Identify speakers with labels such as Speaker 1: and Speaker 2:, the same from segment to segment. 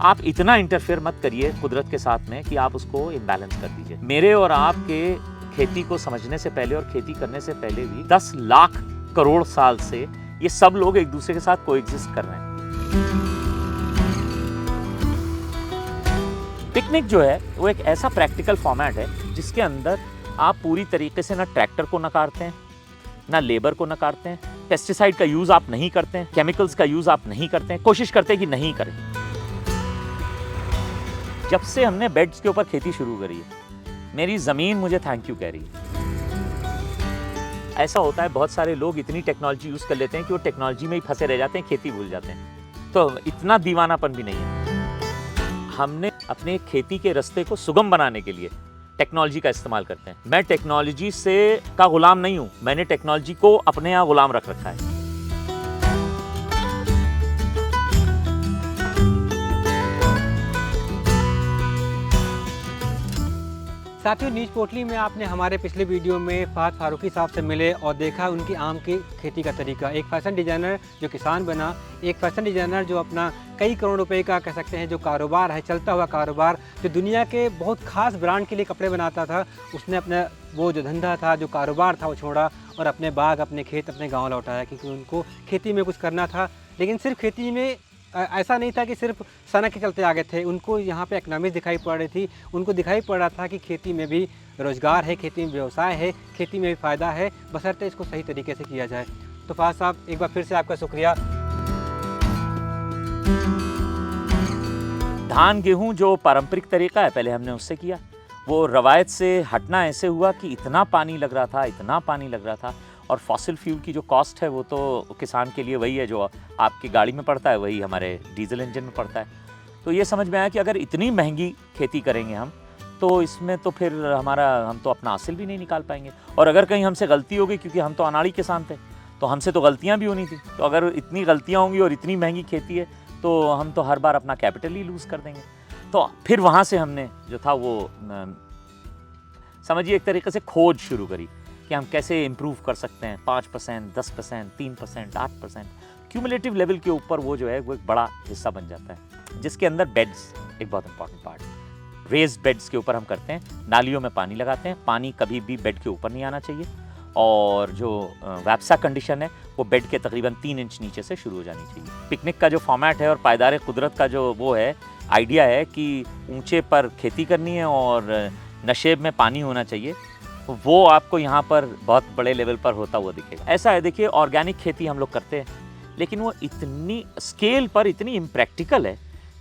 Speaker 1: आप इतना इंटरफेयर मत करिए कुदरत के साथ में कि आप उसको इम्बैलेंस कर दीजिए। मेरे और आपके खेती को समझने से पहले और खेती करने से पहले भी 10 लाख करोड़ साल से ये सब लोग एक दूसरे के साथ कोएग्जिस्ट कर रहे हैं। पिकनिक जो है वो एक ऐसा प्रैक्टिकल फॉर्मेट है जिसके अंदर आप पूरी तरीके से ना ट्रैक्टर को नकारते हैं, ना लेबर को नकारते हैं, पेस्टिसाइड का यूज आप नहीं करते हैं, केमिकल्स का यूज आप नहीं करते हैं, कोशिश करते हैं कि नहीं करें। जब से हमने बेड्स के ऊपर खेती शुरू करी है, मेरी जमीन मुझे थैंक यू कह रही है। ऐसा होता है बहुत सारे लोग इतनी टेक्नोलॉजी यूज कर लेते हैं कि वो टेक्नोलॉजी में ही फंसे रह जाते हैं, खेती भूल जाते हैं। तो इतना दीवानापन भी नहीं है। हमने अपने खेती के रास्ते को सुगम बनाने के लिए टेक्नोलॉजी का इस्तेमाल करते हैं। मैं टेक्नोलॉजी से का गुलाम नहीं हूं, मैंने टेक्नोलॉजी को अपने यहाँ गुलाम रख रखा है।
Speaker 2: साथियों, नीच पोटली में आपने हमारे पिछले वीडियो में फहद फारूकी साहब से मिले और देखा उनकी आम की खेती का तरीका। एक फैशन डिज़ाइनर जो किसान बना, एक फैशन डिज़ाइनर जो अपना कई करोड़ रुपए का कह सकते हैं जो कारोबार है, चलता हुआ कारोबार, जो दुनिया के बहुत खास ब्रांड के लिए कपड़े बनाता था, उसने अपना वो जो धंधा था, जो कारोबार था, वो छोड़ा और अपने बाग, अपने खेत, अपने गाँव लौटाया क्योंकि उनको खेती में कुछ करना था। लेकिन सिर्फ खेती में ऐसा नहीं था कि सिर्फ सनक के चलते आगे थे, उनको यहाँ पे इकनॉमिक्स दिखाई पड़ रही थी। उनको दिखाई पड़ रहा था कि खेती में भी रोज़गार है, खेती में व्यवसाय है, खेती में भी फ़ायदा है, बशर्ते इसको सही तरीके से किया जाए। तो फहद साहब, एक बार फिर से आपका शुक्रिया।
Speaker 1: धान गेहूं जो पारंपरिक तरीका है, पहले हमने उससे किया। वो रवायत से हटना ऐसे हुआ कि इतना पानी लग रहा था, इतना पानी लग रहा था, और फॉसिल फ्यूल की जो कॉस्ट है वो तो किसान के लिए वही है जो आपकी गाड़ी में पड़ता है, वही हमारे डीजल इंजन में पड़ता है। तो ये समझ में आया कि अगर इतनी महंगी खेती करेंगे हम, तो इसमें तो फिर हम तो अपना हासिल भी नहीं निकाल पाएंगे। और अगर कहीं हमसे गलती हो गई, क्योंकि हम तो अनाड़ी किसान थे, तो हमसे तो गलतियाँ भी होनी थी। तो अगर इतनी गलतियाँ होंगी और इतनी महंगी खेती है, तो हम तो हर बार अपना कैपिटल ही लूज़ कर देंगे। तो फिर वहाँ से हमने जो था वो समझिए एक तरीके से खोज शुरू करी कि हम कैसे इम्प्रूव कर सकते हैं। 5%, 10%, 3%, 8%, क्यूमुलेटिव लेवल के ऊपर वो जो है वो एक बड़ा हिस्सा बन जाता है, जिसके अंदर बेड्स एक बहुत इंपॉर्टेंट पार्ट है। रेस्ड बेड्स के ऊपर हम करते हैं, नालियों में पानी लगाते हैं, पानी कभी भी बेड के ऊपर नहीं आना चाहिए, और जो वैप्सा कंडीशन है वो बेड के तकरीबन 3 इंच नीचे से शुरू हो जानी चाहिए। पिकनिक का जो फॉर्मेट है और पायदार कुदरत का जो वो है आइडिया है कि ऊंचे पर खेती करनी है और नशेब में पानी होना चाहिए, वो आपको यहाँ पर बहुत बड़े लेवल पर होता हुआ दिखेगा। ऐसा है, देखिए ऑर्गेनिक खेती हम लोग करते हैं, लेकिन वो इतनी स्केल पर इतनी इम्प्रैक्टिकल है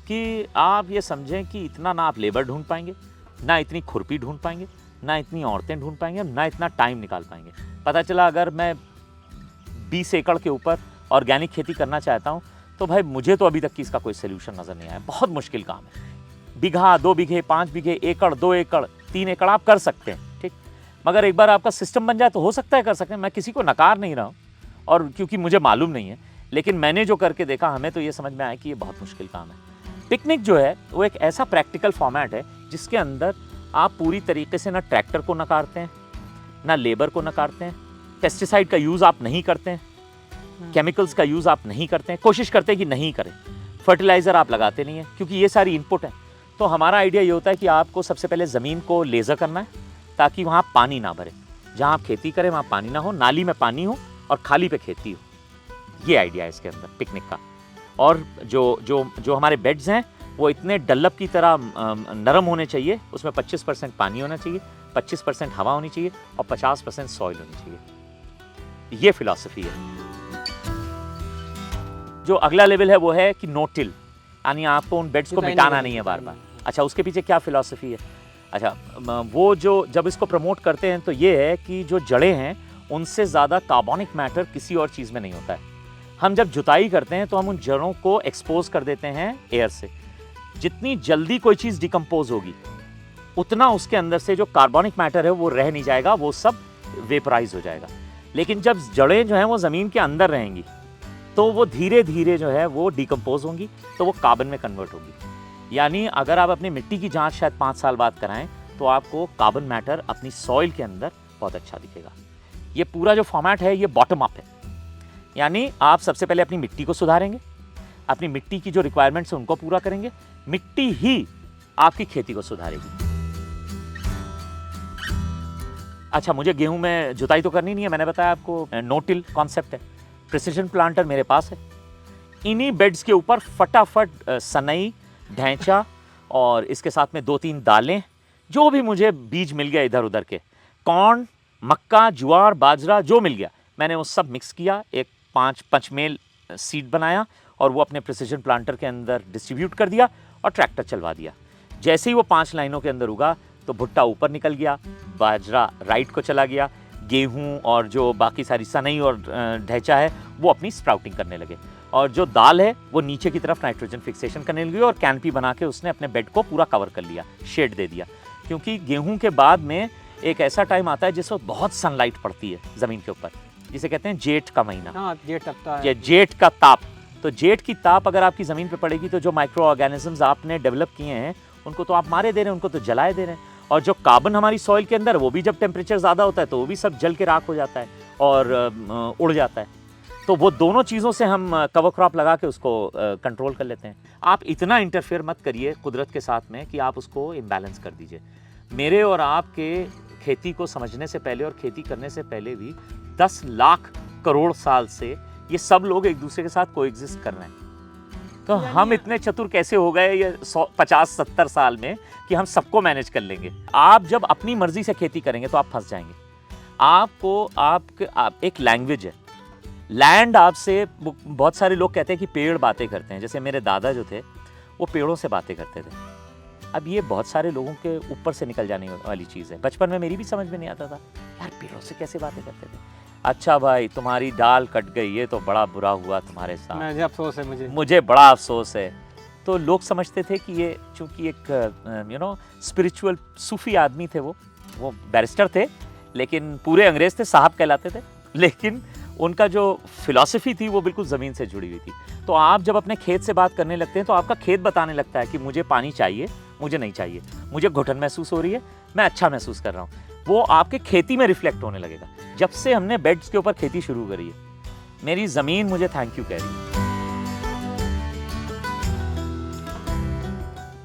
Speaker 1: कि आप ये समझें कि इतना ना आप लेबर ढूंढ पाएंगे, ना इतनी खुरपी ढूंढ पाएंगे, ना इतनी औरतें ढूंढ पाएंगे, ना इतना टाइम निकाल पाएंगे। पता चला अगर मैं 20 एकड़ के ऊपर ऑर्गेनिक खेती करना चाहता हूँ, तो भाई मुझे तो अभी तक की इसका कोई सोल्यूशन नज़र नहीं आया। बहुत मुश्किल काम है। बीघा, 2 बीघे, 5 बीघे, एकड़, 2 एकड़, 3 एकड़ आप कर सकते हैं, ठीक, मगर एक बार आपका सिस्टम बन जाए तो हो सकता है कर सकते हैं। मैं किसी को नकार नहीं रहा हूँ, और क्योंकि मुझे मालूम नहीं है, लेकिन मैंने जो करके देखा, हमें तो ये समझ में आया कि ये बहुत मुश्किल काम है। पिकनिक जो है वो एक ऐसा प्रैक्टिकल फॉर्मेट है जिसके अंदर आप पूरी तरीके से ना ट्रैक्टर को नकारते हैं, ना लेबर को नकारते हैं, पेस्टिसाइड का यूज़ आप नहीं करते हैं, केमिकल्स का यूज़ आप नहीं करते हैं, कोशिश करते हैं कि नहीं करें, फर्टिलाइज़र आप लगाते नहीं हैं, क्योंकि ये सारी इनपुट है। तो हमारा आइडिया ये होता है कि आपको सबसे पहले ज़मीन को लेज़र करना है ताकि वहाँ पानी ना भरे, जहाँ आप खेती करें वहाँ पानी ना हो, नाली में पानी हो और खाली पे खेती हो। ये आइडिया है इसके अंदर पिकनिक का। और जो हमारे बेड्स हैं वो इतने डल्लप की तरह नरम होने चाहिए, उसमें 25% पानी होना चाहिए, 25% हवा होनी चाहिए और 50% सॉइल होनी चाहिए। ये फिलॉसफी है। जो अगला लेवल है वो है कि नो टिल, यानी आपको उन बेड्स को मिटाना नहीं है बार बार। अच्छा, उसके पीछे क्या फिलॉसफी है? अच्छा, वो जो जब इसको प्रमोट करते हैं तो ये है कि जो जड़ें हैं उनसे ज़्यादा कार्बोनिक मैटर किसी और चीज़ में नहीं होता है। हम जब जुताई करते हैं तो हम उन जड़ों को एक्सपोज कर देते हैं एयर से। जितनी जल्दी कोई चीज़ डिकम्पोज होगी उतना उसके अंदर से जो कार्बोनिक मैटर है वो रह नहीं जाएगा, वो सब वेपराइज हो जाएगा। लेकिन जब जड़ें जो हैं वो ज़मीन के अंदर रहेंगी तो वो धीरे धीरे जो है वो डिकम्पोज होंगी, तो वो कार्बन में कन्वर्ट होगी। यानी अगर आप अपनी मिट्टी की जांच शायद 5 साल बाद कराएं तो आपको कार्बन मैटर अपनी सॉइल के अंदर बहुत अच्छा दिखेगा। ये पूरा जो फॉर्मेट है ये बॉटम अप है, यानी आप सबसे पहले अपनी मिट्टी को सुधारेंगे, अपनी मिट्टी की जो रिक्वायरमेंट्स है उनको पूरा करेंगे, मिट्टी ही आपकी खेती को सुधारेगी। अच्छा, मुझे गेहूं में जुताई तो करनी नहीं है, मैंने बताया आपको नो टिल कॉन्सेप्ट है। प्रिसिजन प्लांटर मेरे पास है, इन्हीं बेड्स के ऊपर फटाफट सनई, ढैंचा और इसके साथ में 2-3 दालें, जो भी मुझे बीज मिल गया इधर उधर के, कॉर्न, मक्का, ज्वार, बाजरा जो मिल गया, मैंने वो सब मिक्स किया, एक 5 पंचमेल सीड बनाया और वो अपने प्रिसिजन प्लांटर के अंदर डिस्ट्रीब्यूट कर दिया और ट्रैक्टर चलवा दिया। जैसे ही वो 5 लाइनों के अंदर उगा तो भुट्टा ऊपर निकल गया, बाजरा राइट को चला गया, गेहूं और जो बाकी सारी सनई और ढैंचा है वो अपनी स्प्राउटिंग करने लगे, और जो दाल है वो नीचे की तरफ नाइट्रोजन फिक्सेशन करने लगी और कैनपी बना के उसने अपने बेड को पूरा कवर कर लिया, शेड दे दिया। क्योंकि गेहूं के बाद में एक ऐसा टाइम आता है जिसमें बहुत सनलाइट पड़ती है ज़मीन के ऊपर, जिसे कहते हैं जेठ का महीना।
Speaker 2: हाँ, जेठ लगता है,
Speaker 1: या जेठ का ताप। तो जेठ की ताप अगर आपकी ज़मीन पे पड़ेगी तो जो माइक्रो ऑर्गेनिजम्स आपने डेवलप किए हैं उनको तो आप मारे दे रहे हैं, उनको तो जलाए दे रहे हैं, और जो कार्बन हमारी सॉइल के अंदर वो भी जब टेम्परेचर ज़्यादा होता है तो वो भी सब जल के राख हो जाता है और उड़ जाता है। तो वो दोनों चीज़ों से हम कवर क्रॉप लगा के उसको कंट्रोल कर लेते हैं। आप इतना इंटरफेयर मत करिए कुदरत के साथ में कि आप उसको इम्बैलेंस कर दीजिए। मेरे और आपके खेती को समझने से पहले और खेती करने से पहले भी 10 लाख करोड़ साल से ये सब लोग एक दूसरे के साथ कोएग्जिस्ट कर रहे हैं। तो हम इतने चतुर कैसे हो गए ये 50-70 साल में कि हम सबको मैनेज कर लेंगे। आप जब अपनी मर्जी से खेती करेंगे तो आप फंस जाएंगे। आप एक लैंग्वेज है, लैंड आपसे, बहुत सारे लोग कहते हैं कि पेड़ बातें करते हैं, जैसे मेरे दादा जो थे वो पेड़ों से बातें करते थे। अब ये बहुत सारे लोगों के ऊपर से निकल जाने वाली चीज़ है। बचपन में मेरी भी समझ में नहीं आता था, यार पेड़ों से कैसे बातें करते थे। अच्छा भाई, तुम्हारी डाल कट गई, ये तो बड़ा बुरा हुआ तुम्हारे साथ,
Speaker 2: मुझे अफसोस है, मुझे
Speaker 1: बड़ा अफसोस है। तो लोग समझते थे कि ये चूँकि एक स्पिरिचुअल सूफी आदमी थे, वो बैरिस्टर थे लेकिन पूरे अंग्रेज थे, साहब कहलाते थे, लेकिन उनका जो फिलॉसफी थी वो बिल्कुल ज़मीन से जुड़ी हुई थी। तो आप जब अपने खेत से बात करने लगते हैं तो आपका खेत बताने लगता है कि मुझे पानी चाहिए, मुझे नहीं चाहिए, मुझे घुटन महसूस हो रही है, मैं अच्छा महसूस कर रहा हूँ। वो आपके खेती में रिफ्लेक्ट होने लगेगा। जब से हमने बेड्स के ऊपर खेती शुरू करी है, मेरी ज़मीन मुझे थैंक यू कह रही है।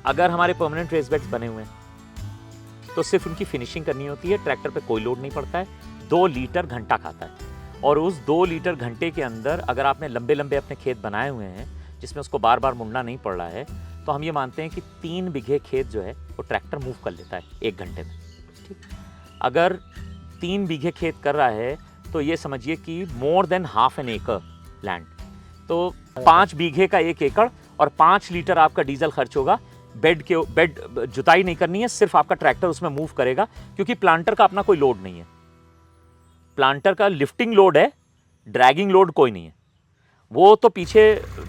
Speaker 1: अगर हमारे परमानेंट रेस बेड्स बने हुए हैं तो सिर्फ उनकी फिनिशिंग करनी होती है, ट्रैक्टर पे कोई लोड नहीं पड़ता है, 2 लीटर घंटा खाता है, और उस 2 लीटर घंटे के अंदर अगर आपने लंबे लंबे अपने खेत बनाए हुए हैं जिसमें उसको बार बार मुड़ना नहीं पड़ रहा है, तो हम ये मानते हैं कि 3 बीघे खेत जो है वो ट्रैक्टर मूव कर लेता है 1 घंटे में। ठीक, अगर 3 बीघे खेत कर रहा है तो ये समझिए कि मोर देन हाफ एन एकड़ लैंड, तो 5 बीघे का 1 एकड़ और 5 लीटर आपका डीजल खर्च होगा। बेड जुताई नहीं करनी है, सिर्फ आपका ट्रैक्टर उसमें मूव करेगा, क्योंकि प्लांटर का अपना कोई लोड नहीं है। प्लांटर का लिफ्टिंग लोड है, ड्रैगिंग लोड कोई नहीं है, वो तो पीछे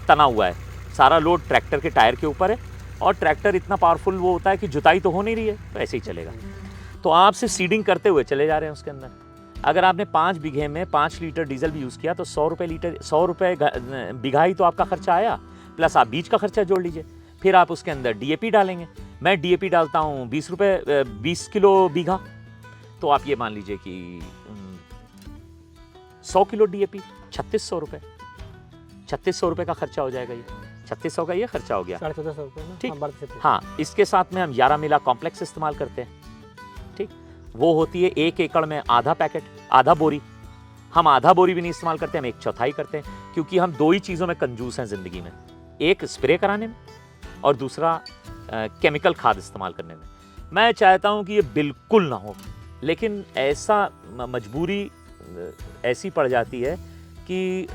Speaker 1: तना हुआ है, सारा लोड ट्रैक्टर के टायर के ऊपर है, और ट्रैक्टर इतना पावरफुल वो होता है कि जुताई तो हो नहीं रही है तो ऐसे ही चलेगा। तो आप सिर्फ सीडिंग करते हुए चले जा रहे हैं उसके अंदर। अगर आपने 5 बीघे में 5 लीटर डीजल भी यूज़ किया तो 100 रुपये बीघा ही तो आपका खर्चा आया, प्लस आप बीज का खर्चा जोड़ लीजिए, फिर आप उसके अंदर डीएपी डालेंगे। मैं डीएपी डालता हूँ 20 किलो बीघा, तो आप ये मान लीजिए कि 100 किलो डीएपी 3600 रुपये, 3600 रुपये का खर्चा हो जाएगा। ये 3600 का ये खर्चा हो गया,
Speaker 2: 1450 रुपये ना?
Speaker 1: ठीक। हाँ, इसके साथ में हम 11 मिला कॉम्प्लेक्स इस्तेमाल करते हैं। ठीक, वो होती है 1 एकड़ में आधा पैकेट, आधा बोरी। हम आधा बोरी भी नहीं इस्तेमाल करते, हम 1/4 करते हैं, क्योंकि हम 2 ही चीज़ों में कंजूस हैं ज़िंदगी में, एक स्प्रे कराने में और दूसरा केमिकल खाद इस्तेमाल करने में। मैं चाहता हूँ कि ये बिल्कुल ना हो, लेकिन ऐसा मजबूरी ऐसी पड़ जाती है कि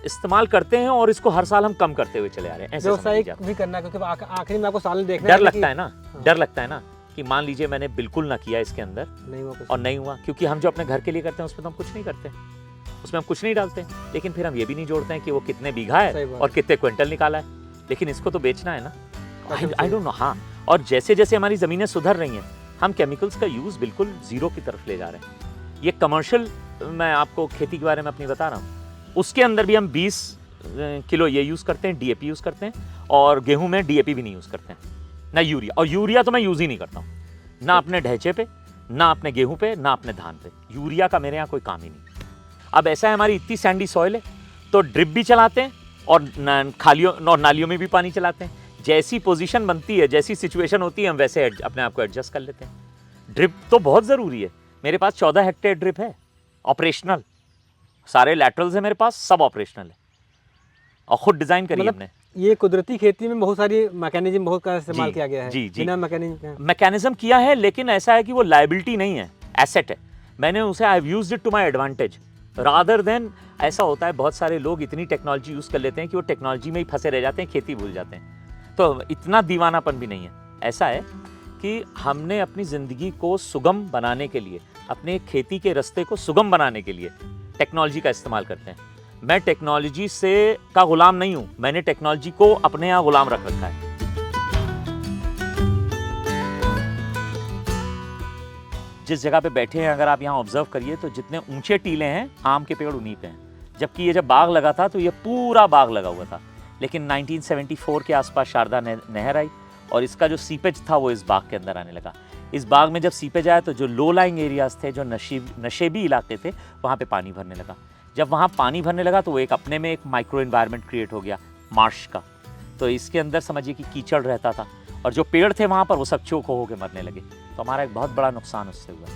Speaker 1: इस्तेमाल करते हैं और इसको हर साल हम कम करते हुए चले आ रहे हैं। ऐसे
Speaker 2: व्यवसायिक भी करना है, क्योंकि आखिरी में आपको साल देखना
Speaker 1: डर लगता है ना, डर लगता है ना कि मान लीजिए मैंने बिल्कुल ना किया इसके अंदर नहीं हुआ, क्योंकि हम जो अपने घर के लिए करते हैं उसमें तो हम कुछ नहीं करते, उसमें हम कुछ नहीं डालते, लेकिन फिर हम ये भी नहीं जोड़ते हैं कि वो कितने बीघा है और कितने क्विंटल निकाला है, लेकिन इसको तो बेचना है ना। I don't know. हाँ, और जैसे जैसे हमारी ज़मीनें सुधर रही हैं, हम केमिकल्स का यूज़ बिल्कुल ज़ीरो की तरफ ले जा रहे हैं। ये कमर्शियल, मैं आपको खेती के बारे में अपनी बता रहा हूँ, उसके अंदर भी हम 20 किलो ये यूज़ करते हैं, डीएपी यूज़ करते हैं, और गेहूं में डीएपी भी नहीं यूज़ करते हैं, ना यूरिया। और यूरिया तो मैं यूज़ ही नहीं करता हूँ, ना अपने ढैचे पे, ना अपने गेहूं पे, ना अपने धान पे। यूरिया का मेरे यहाँ कोई काम ही नहीं। अब ऐसा है, हमारी इतनी सैंडी सॉइल है तो ड्रिप भी चलाते हैं और खालियों और नालियों में भी पानी चलाते हैं। जैसी पोजीशन बनती है, जैसी सिचुएशन होती है, हम वैसे अपने आप को एडजस्ट कर लेते हैं। ड्रिप तो बहुत ज़रूरी है। मेरे पास 14 हेक्टेयर ड्रिप है ऑपरेशनल, सारे लैटरल्स हैं मेरे पास, सब ऑपरेशनल है और खुद डिज़ाइन करी हमने।
Speaker 2: ये कुदरती खेती में बहुत सारी मैकेनिज्म बहुत का इस्तेमाल
Speaker 1: जी,
Speaker 2: किया गया है।
Speaker 1: जी, जी।
Speaker 2: बिना मैकेनिज्म
Speaker 1: मैकेनिज्म किया है, लेकिन ऐसा है कि वो लाइबिलिटी नहीं है, एसेट है। मैंने उसे I have used it to my advantage rather than. ऐसा होता है बहुत सारे लोग इतनी टेक्नोलॉजी यूज़ कर लेते हैं कि वो टेक्नोलॉजी में ही फंसे रह जाते हैं, खेती भूल जाते हैं। तो इतना दीवानापन भी नहीं है। ऐसा है कि हमने अपनी ज़िंदगी को सुगम बनाने के लिए, अपने खेती के रास्ते को सुगम बनाने के लिए टेक्नोलॉजी का इस्तेमाल करते हैं। मैं टेक्नोलॉजी से का गुलाम नहीं हूँ, मैंने टेक्नोलॉजी को अपने यहाँ गुलाम रख रखा है। जिस जगह पे बैठे हैं, अगर आप यहाँ ऑब्जर्व करिए तो जितने ऊंचे टीले हैं, आम के पेड़ उन्हीं पे हैं। जबकि ये जब बाग लगा था तो ये पूरा बाग लगा हुआ था, लेकिन 1974 के आसपास शारदा नहर आई और इसका जो सीपेज था वो इस बाग के अंदर आने लगा। इस बाग में जब सीपेज आया तो जो लो लाइंग एरियाज थे, जो नशेबी इलाके थे, वहाँ पे पानी भरने लगा। जब वहाँ पानी भरने लगा तो वो एक अपने में एक माइक्रो एनवायरनमेंट क्रिएट हो गया मार्श का। तो इसके अंदर समझिए कि कीचड़ रहता था और जो पेड़ थे वहाँ पर वो सब चोक हो के मरने लगे। तो हमारा एक बहुत बड़ा नुकसान उससे हुआ।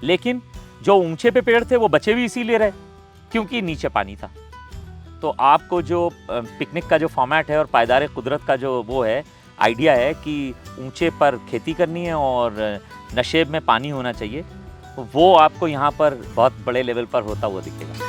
Speaker 1: लेकिन जो ऊंचे पे पेड़ थे वो बचे भी इसीलिए रहे क्योंकि नीचे पानी था। तो आपको जो पिकनिक का जो फॉर्मेट है और पायदार कुदरत का जो वो है आइडिया है कि ऊंचे पर खेती करनी है और नशेब में पानी होना चाहिए, वो आपको यहाँ पर बहुत बड़े लेवल पर होता हुआ दिखेगा।